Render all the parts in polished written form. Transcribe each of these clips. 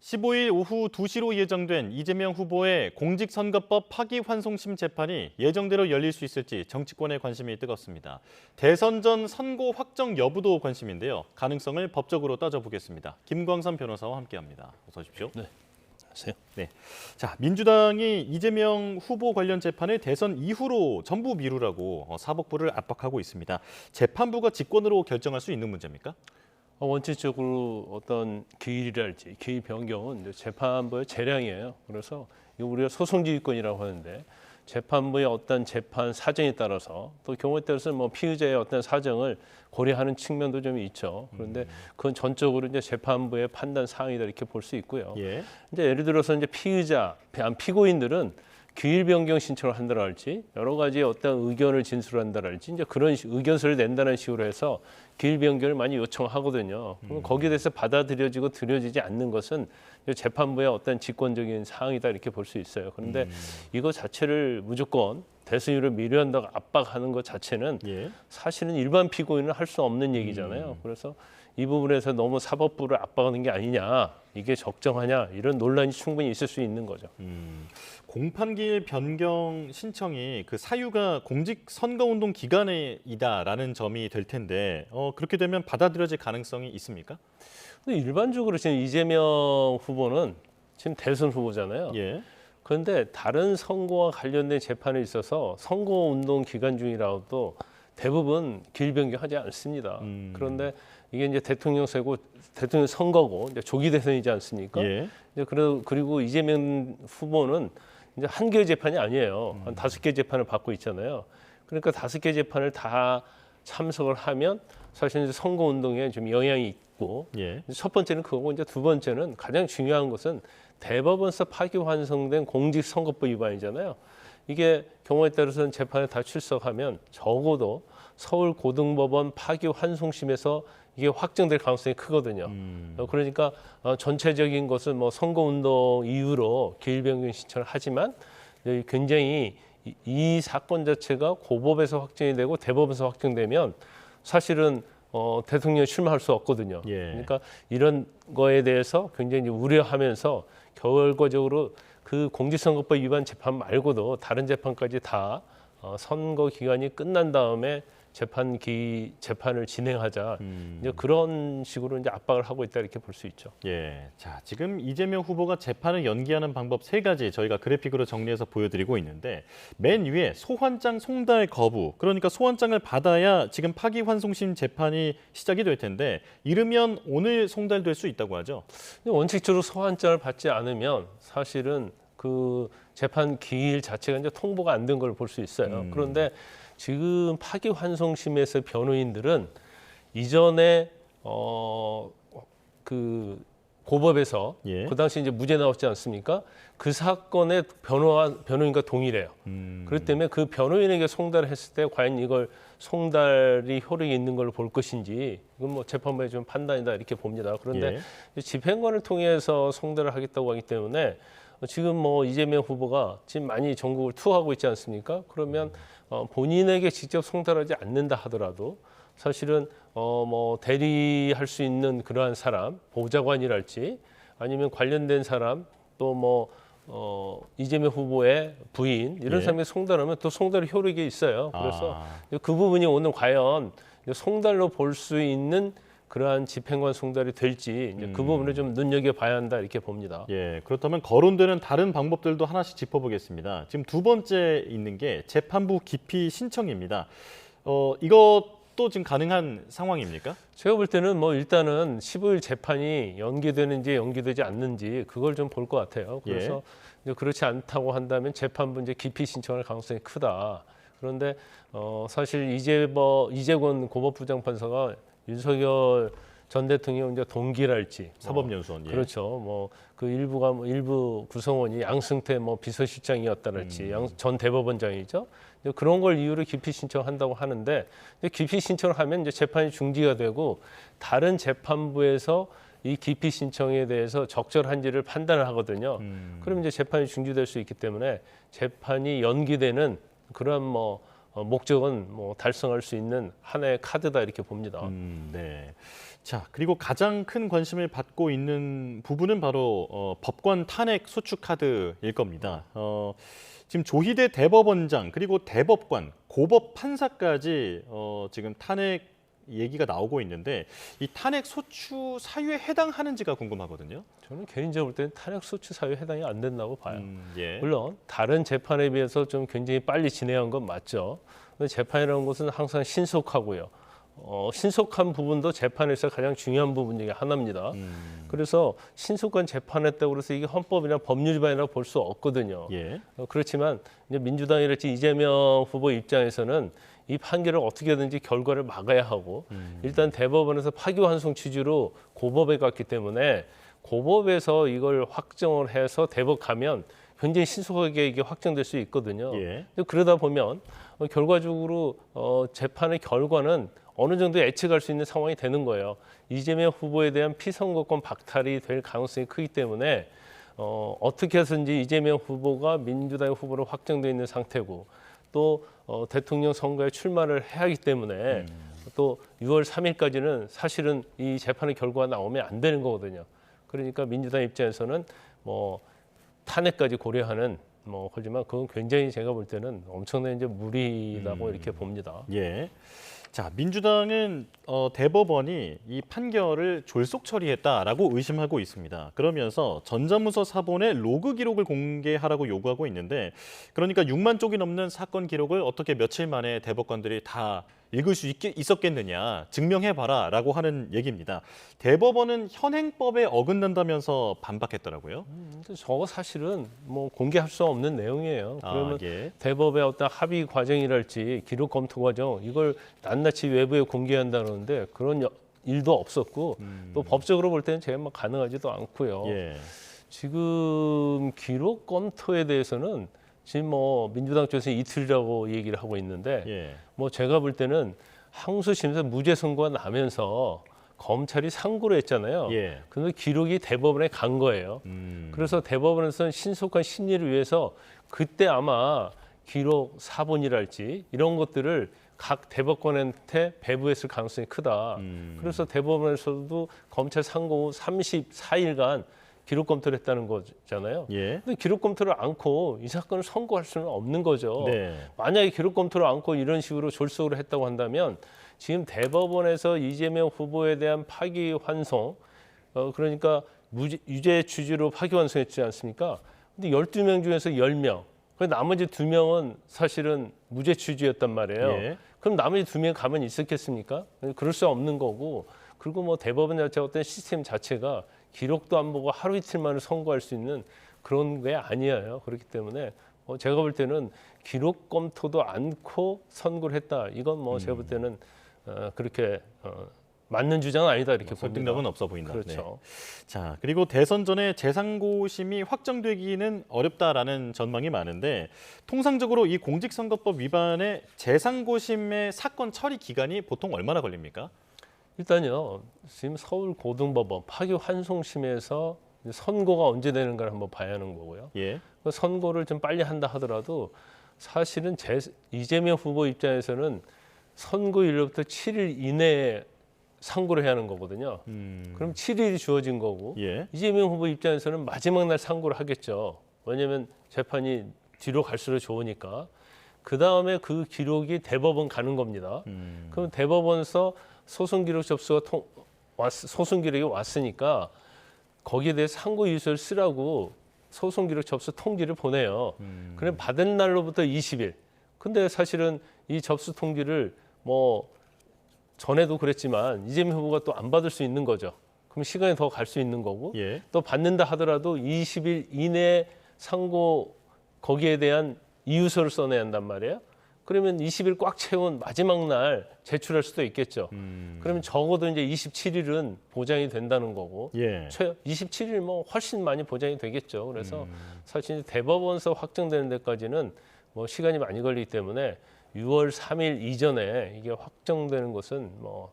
15일 오후 2시로 예정된 이재명 후보의 공직선거법 파기환송심 재판이 예정대로 열릴 수 있을지 정치권의 관심이 뜨겁습니다. 대선 전 선고 확정 여부도 관심인데요. 가능성을 법적으로 따져보겠습니다. 김광선 변호사와 함께합니다. 어서 오십시오. 네, 안녕하세요. 네, 자 민주당이 이재명 후보 관련 재판을 대선 이후로 전부 미루라고 사법부를 압박하고 있습니다. 재판부가 직권으로 결정할 수 있는 문제입니까? 원칙적으로 어떤 기일이랄지 기일 변경은 이제 재판부의 재량이에요. 그래서 이거 우리가 소송지휘권이라고 하는데 재판부의 어떤 재판 사정에 따라서 또 경우에 따라서는 뭐 피의자의 어떤 사정을 고려하는 측면도 좀 있죠. 그런데 그건 전적으로 이제 재판부의 판단 사항이다 이렇게 볼 수 있고요. 예. 이제 예를 들어서 이제 피고인들은 기일 변경 신청을 한다랄지 여러 가지 어떤 의견을 진술한다랄지 이제 그런 의견서를 낸다는 식으로 해서 기일 변경을 많이 요청하거든요. 그럼 거기에 대해서 받아들여지고 들여지지 않는 것은 재판부의 어떤 직권적인 사항이다 이렇게 볼 수 있어요. 그런데 이거 자체를 무조건 대선으로 미루한다고 압박하는 것 자체는 예. 사실은 일반 피고인은 할 수 없는 얘기잖아요. 그래서 이 부분에서 너무 사법부를 압박하는 게 아니냐, 이게 적정하냐 이런 논란이 충분히 있을 수 있는 거죠. 공판기일 변경 신청이 그 사유가 공직선거운동 기간이다라는 점이 될 텐데 그렇게 되면 받아들여질 가능성이 있습니까? 근데 일반적으로 지금 이재명 후보는 지금 대선 후보잖아요. 예. 그런데 다른 선거와 관련된 재판에 있어서 선거운동 기간 중이라도 대부분 기일 변경하지 않습니다. 그런데 이게 이제 대통령 선거고 이제 조기 대선이지 않습니까? 예. 이제 그리고 이재명 후보는 이제 한 개의 재판이 아니에요. 한 5개 재판을 받고 있잖아요. 그러니까 5개 재판을 다 참석을 하면 사실 이제 선거 운동에 좀 영향이 있고 예. 첫 번째는 그거고 이제 두 번째는 가장 중요한 것은 대법원에서 파기환송된 공직선거법 위반이잖아요. 이게 경우에 따라서는 재판에 다 출석하면 적어도 서울고등법원 파기환송심에서 이게 확정될 가능성이 크거든요. 그러니까 전체적인 것은 뭐 선거운동 이후로 기일 변경 신청을 하지만 굉장히 이 사건 자체가 고법에서 확정이 되고 대법원에서 확정되면 사실은 대통령이 출마할 수 없거든요. 예. 그러니까 이런 거에 대해서 굉장히 우려하면서 결과적으로 그 공직선거법 위반 재판 말고도 다른 재판까지 다 선거 기간이 끝난 다음에 재판을 진행하자 이제 그런 식으로 이제 압박을 하고 있다 이렇게 볼 수 있죠. 예. 자, 지금 이재명 후보가 재판을 연기하는 방법 3가지 저희가 그래픽으로 정리해서 보여드리고 있는데 맨 위에 소환장 송달 거부. 그러니까 소환장을 받아야 지금 파기환송심 재판이 시작이 될 텐데 이르면 오늘 송달될 수 있다고 하죠. 원칙적으로 소환장을 받지 않으면 사실은 그 재판 기일 자체가 이제 통보가 안 된 걸 볼 수 있어요. 그런데 지금 파기환송심에서 변호인들은 이전에 그 고법에서 예. 그 당시 이제 무죄 나왔지 않습니까? 그 사건의 변호인과 동일해요. 그렇기 때문에 그 변호인에게 송달을 했을 때 과연 이걸 송달이 효력이 있는 걸 볼 것인지 이건 뭐 재판부의 좀 판단이다 이렇게 봅니다. 그런데 집행관을 통해서 송달을 하겠다고 하기 때문에 지금 뭐 이재명 후보가 지금 많이 전국을 투어하고 있지 않습니까? 그러면 본인에게 직접 송달하지 않는다 하더라도 사실은 뭐 대리할 수 있는 그러한 사람, 보좌관이랄지 아니면 관련된 사람 또 뭐 이재명 후보의 부인 이런 예. 사람이 송달하면 또 송달 효력이 있어요. 그래서 그 부분이 오늘 과연 송달로 볼 수 있는 그러한 집행관 송달이 될지 이제 그 부분을 좀 눈여겨봐야 한다 이렇게 봅니다. 예, 그렇다면 거론되는 다른 방법들도 하나씩 짚어보겠습니다. 지금 두 번째 있는 게 재판부 기피 신청입니다. 이것도 지금 가능한 상황입니까? 제가 볼 때는 뭐 일단은 15일 재판이 연기되는지 연기되지 않는지 그걸 좀 볼 것 같아요. 그래서 이제 그렇지 않다고 한다면 재판부 이제 기피 신청할 가능성이 크다. 그런데 사실 이재권 고법부장판사가 윤석열 전 대통령 이제 동기랄지 사법연수원. 예. 그렇죠. 뭐 그 일부 구성원이 양승태 뭐 비서실장이었다랄지 전 대법원장이죠. 그런 걸 이유로 기피 신청한다고 하는데 기피 신청을 하면 이제 재판이 중지가 되고 다른 재판부에서 이 기피 신청에 대해서 적절한지를 판단을 하거든요. 그럼 이제 재판이 중지될 수 있기 때문에 재판이 연기되는 그런 뭐 목적은 뭐 달성할 수 있는 하나의 카드다 이렇게 봅니다. 네. 자, 그리고 가장 큰 관심을 받고 있는 부분은 바로 법관 탄핵 소추 카드일 겁니다. 지금 조희대 대법원장 그리고 대법관, 고법 판사까지 지금 탄핵 얘기가 나오고 있는데 이 탄핵 소추 사유에 해당하는지가 궁금하거든요. 저는 개인적으로 볼 때는 탄핵 소추 사유에 해당이 안 된다고 봐요. 예. 물론 다른 재판에 비해서 좀 굉장히 빨리 진행한 건 맞죠. 근데 재판이라는 것은 항상 신속하고요. 신속한 부분도 재판에서 가장 중요한 부분 중에 하나입니다. 그래서 신속한 재판했다고 해서 이게 헌법이나 법률 위반이라고 볼 수 없거든요. 예. 그렇지만 이제 민주당이랄지 이재명 후보 입장에서는 이 판결을 어떻게든지 결과를 막아야 하고 일단 대법원에서 파기환송 취지로 고법에 갔기 때문에 고법에서 이걸 확정을 해서 대법 가면 굉장히 신속하게 이게 확정될 수 있거든요. 예. 그러다 보면 결과적으로 재판의 결과는 어느 정도 예측할 수 있는 상황이 되는 거예요. 이재명 후보에 대한 피선거권 박탈이 될 가능성이 크기 때문에 어떻게 해서든지 이재명 후보가 민주당의 후보로 확정되어 있는 상태고 또 대통령 선거에 출마를 해야 하기 때문에 또 6월 3일까지는 사실은 이 재판의 결과가 나오면 안 되는 거거든요. 그러니까 민주당 입장에서는 뭐 탄핵까지 고려하는 하지만 그건 굉장히 제가 볼 때는 엄청난 이제 무리라고 이렇게 봅니다. 예. 자, 민주당은 대법원이 이 판결을 졸속 처리했다라고 의심하고 있습니다. 그러면서 전자무서 사본의 로그 기록을 공개하라고 요구하고 있는데, 그러니까 6만 쪽이 넘는 사건 기록을 어떻게 며칠 만에 대법관들이 다 읽을 수 있었겠느냐, 증명해봐라라고 하는 얘기입니다. 대법원은 현행법에 어긋난다면서 반박했더라고요. 근데 저거 사실은 뭐 공개할 수 없는 내용이에요. 그러면 예. 대법의 어떤 합의 과정이랄지 기록 검토 과정 이걸 낱낱이 외부에 공개한다는데 그런 일도 없었고 또 법적으로 볼 때는 제가 막 가능하지도 않고요. 예. 지금 기록 검토에 대해서는 지금 뭐 민주당 쪽에서 이틀이라고 얘기를 하고 있는데 예. 뭐 제가 볼 때는 항소심에서 무죄 선고가 나면서 검찰이 상고를 했잖아요. 예. 그런데 기록이 대법원에 간 거예요. 그래서 대법원에서는 신속한 심리를 위해서 그때 아마 기록 사본이랄지 이런 것들을 각 대법관한테 배부했을 가능성이 크다. 그래서 대법원에서도 검찰 상고 후 34일간 기록 검토를 했다는 거잖아요. 예. 근데 기록 검토를 않고 이 사건을 선고할 수는 없는 거죠. 네. 만약에 기록 검토를 않고 이런 식으로 졸속으로 했다고 한다면 지금 대법원에서 이재명 후보에 대한 파기환송, 그러니까 유죄 취지로 파기환송했지 않습니까? 근데 12명 중에서 10명, 나머지 2명은 사실은 무죄 취지였단 말이에요. 예. 그럼 나머지 2명 가만히 있었겠습니까? 그럴 수 없는 거고, 그리고 뭐 대법원 자체 어떤 시스템 자체가 기록도 안 보고 하루 이틀 만에 선고할 수 있는 그런 게 아니에요. 그렇기 때문에 제가 볼 때는 기록 검토도 않고 선고를 했다. 이건 뭐 제가 볼 때는 그렇게 맞는 주장은 아니다 이렇게 봅니다. 설득력은 없어 보인다. 그렇죠. 네. 자, 그리고 대선 전에 재상고심이 확정되기는 어렵다라는 전망이 많은데 통상적으로 이 공직선거법 위반의 재상고심의 사건 처리 기간이 보통 얼마나 걸립니까? 일단요, 지금 서울고등법원 파기환송심에서 선고가 언제 되는가를 한번 봐야 하는 거고요. 예. 그 선고를 좀 빨리 한다 하더라도 사실은 이재명 후보 입장에서는 선고일로부터 7일 이내에 상고를 해야 하는 거거든요. 그럼 7일이 주어진 거고 예. 이재명 후보 입장에서는 마지막 날 상고를 하겠죠. 왜냐하면 재판이 뒤로 갈수록 좋으니까. 그 다음에 그 기록이 대법원 가는 겁니다. 그럼 대법원에서 소송 기록 접수가 소송 기록이 왔으니까 거기에 대해 상고 유서를 쓰라고 소송 기록 접수 통지를 보내요. 그럼 받은 날로부터 20일. 근데 사실은 이 접수 통지를 뭐 전에도 그랬지만 이재명 후보가 또 안 받을 수 있는 거죠. 그럼 시간이 더 갈 수 있는 거고 예. 또 받는다 하더라도 20일 이내에 상고 거기에 대한 이유서를 써내야 한단 말이에요. 그러면 20일 꽉 채운 마지막 날 제출할 수도 있겠죠. 그러면 적어도 이제 27일은 보장이 된다는 거고, 예. 27일 뭐 훨씬 많이 보장이 되겠죠. 그래서 사실 대법원서 확정되는 데까지는 뭐 시간이 많이 걸리기 때문에 6월 3일 이전에 이게 확정되는 것은 뭐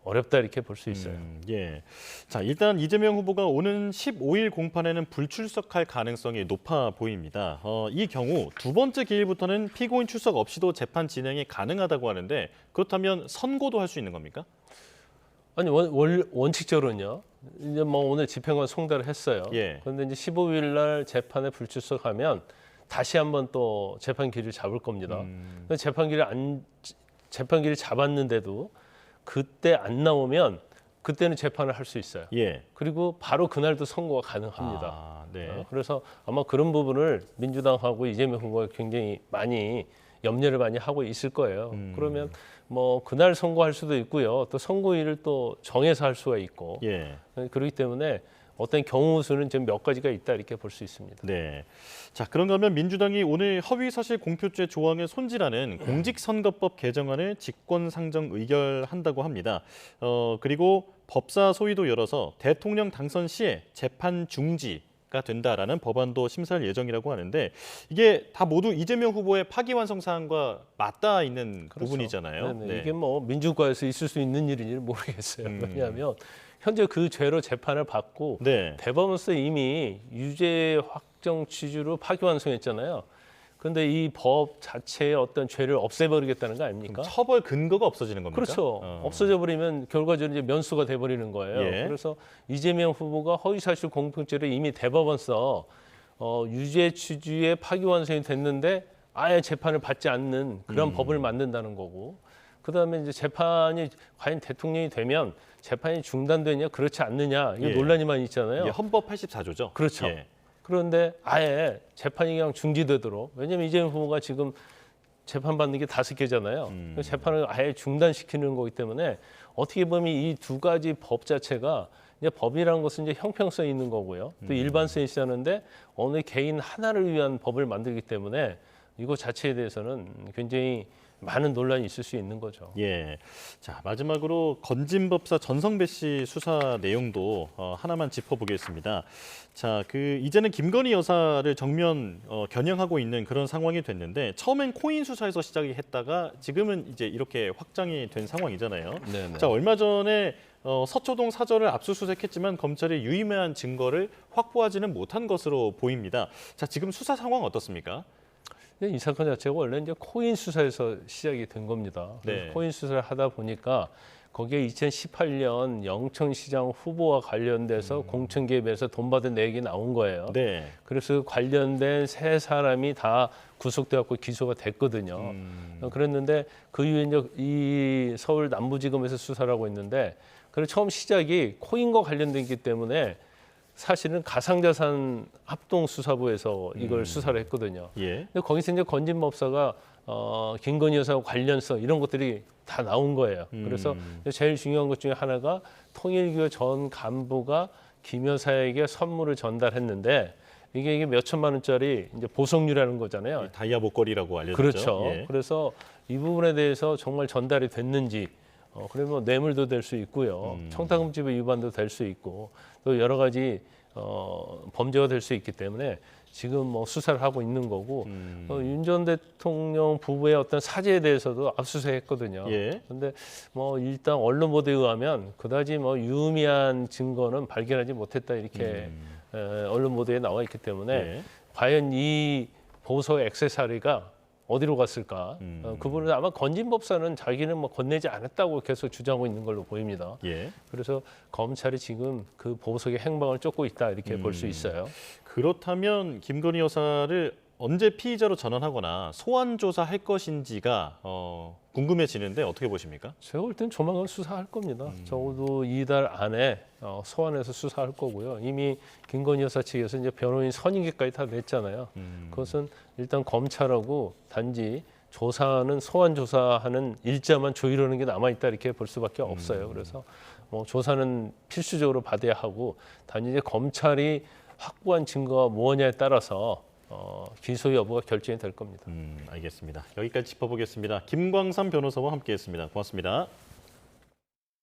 어렵다 이렇게 볼 수 있어요. 예. 자, 일단 이재명 후보가 오는 15일 공판에는 불출석할 가능성이 높아 보입니다. 이 경우 두 번째 기일부터는 피고인 출석 없이도 재판 진행이 가능하다고 하는데 그렇다면 선고도 할 수 있는 겁니까? 아니 원칙적으로는요. 이제 뭐 오늘 집행관 송달을 했어요. 예. 그런데 이제 15일 날 재판에 불출석하면 다시 한번 또 재판 기일을 잡을 겁니다. 근데 재판 기일을 잡았는데도 그때 안 나오면 그때는 재판을 할 수 있어요. 예. 그리고 바로 그날도 선고가 가능합니다. 아, 네. 그래서 아마 그런 부분을 민주당하고 이재명 후보가 굉장히 많이 염려를 많이 하고 있을 거예요. 그러면 뭐 그날 선고할 수도 있고요. 또 선고일을 또 정해서 할 수가 있고. 예. 그렇기 때문에 어떤 경우 수는 지금 몇 가지가 있다 이렇게 볼 수 있습니다. 네. 자, 그런가 하면 민주당이 오늘 허위사실 공표죄 조항을 손질하는 공직선거법 개정안을 직권상정 의결한다고 합니다. 그리고 법사 소위도 열어서 대통령 당선 시에 재판 중지가 된다라는 법안도 심사할 예정이라고 하는데 이게 다 모두 이재명 후보의 파기환송 사항과 맞닿아 있는 그렇죠. 부분이잖아요. 네네. 네. 이게 뭐 민주국가에서 있을 수 있는 일인지 모르겠어요. 왜냐하면 현재 그 죄로 재판을 받고 네. 대법원에서 이미 유죄 확정 취지로 파기환송했잖아요. 그런데 이 법 자체의 어떤 죄를 없애버리겠다는 거 아닙니까? 처벌 근거가 없어지는 겁니까? 그렇죠. 없어져 버리면 결과적으로 이제 면수가 돼 버리는 거예요. 예. 그래서 이재명 후보가 허위사실 공표죄를 이미 대법원서 유죄 취지의 파기환송이 됐는데 아예 재판을 받지 않는 그런 법을 만든다는 거고. 그다음에 이제 재판이 과연 대통령이 되면 재판이 중단되냐 그렇지 않느냐 이게 예. 논란이 많이 있잖아요. 이게 헌법 84조죠. 그렇죠. 예. 그런데 아예 재판이 그냥 중지되도록 왜냐하면 이재명 후보가 지금 재판받는 게 5개잖아요. 재판을 아예 중단시키는 거기 때문에 어떻게 보면 이 두 가지 법 자체가 이제 법이라는 것은 이제 형평성이 있는 거고요. 또 일반성이 있었는데 어느 개인 하나를 위한 법을 만들기 때문에 이거 자체에 대해서는 굉장히 많은 논란이 있을 수 있는 거죠. 예. 자, 마지막으로 건진법사 전성배 씨 수사 내용도 하나만 짚어보겠습니다. 자, 이제는 김건희 여사를 정면 겨냥하고 있는 그런 상황이 됐는데 처음엔 코인 수사에서 시작이 했다가 지금은 이제 이렇게 확장이 된 상황이잖아요. 네네. 자, 얼마 전에 서초동 사저를 압수수색했지만 검찰이 유의미한 증거를 확보하지는 못한 것으로 보입니다. 자, 지금 수사 상황 어떻습니까? 이 사건 자체가 원래 이제 코인 수사에서 시작이 된 겁니다. 네. 코인 수사를 하다 보니까 거기에 2018년 영천시장 후보와 관련돼서 공천 개입에서 돈 받은 내역이 나온 거예요. 네. 그래서 관련된 세 사람이 다 구속돼갖고 기소가 됐거든요. 그랬는데 그 이후에 이제 이 서울 남부지검에서 수사를 하고 있는데 그래서 처음 시작이 코인과 관련된기 때문에 사실은 가상자산 합동수사부에서 이걸 수사를 했거든요. 예. 근데 거기서 이제 건진법사가 김건희 여사와 관련성 이런 것들이 다 나온 거예요. 그래서 제일 중요한 것 중에 하나가 통일교 전 간부가 김 여사에게 선물을 전달했는데 이게 몇 천만 원짜리 이제 보석류라는 거잖아요. 다이아 목걸이라고 알려졌죠. 그렇죠. 예. 그래서 이 부분에 대해서 정말 전달이 됐는지 그러면 뇌물도 될 수 있고요. 청탁금지법 위반도 될 수 있고 또 여러 가지 범죄가 될 수 있기 때문에 지금 뭐 수사를 하고 있는 거고 윤 전 대통령 부부의 어떤 사제에 대해서도 압수수색했거든요. 예. 그런데 뭐 일단 언론 보도에 의하면 그다지 뭐 유의미한 증거는 발견하지 못했다 이렇게 언론 보도에 나와 있기 때문에 예. 과연 이 보석 액세서리가 어디로 갔을까? 그분은 아마 건진법사는 자기는 뭐 건네지 않았다고 계속 주장하고 있는 걸로 보입니다. 예. 그래서 검찰이 지금 그 보석의 행방을 쫓고 있다 이렇게 볼 수 있어요. 그렇다면 김건희 여사를 언제 피의자로 전환하거나 소환 조사할 것인지가 궁금해지는데 어떻게 보십니까? 제가 볼 때는 조만간 수사할 겁니다. 적어도 이달 안에 소환해서 수사할 거고요. 이미 김건희 여사 측에서 이제 변호인 선임계까지 다 냈잖아요. 그것은 일단 검찰하고 단지 조사하는 소환 조사하는 일자만 조율하는 게 남아 있다 이렇게 볼 수밖에 없어요. 그래서 뭐 조사는 필수적으로 받아야 하고 단지 이제 검찰이 확보한 증거가 뭐냐에 따라서 기소 여부가 결정이 될 겁니다. 알겠습니다. 여기까지 짚어보겠습니다. 김광삼 변호사와 함께했습니다. 고맙습니다.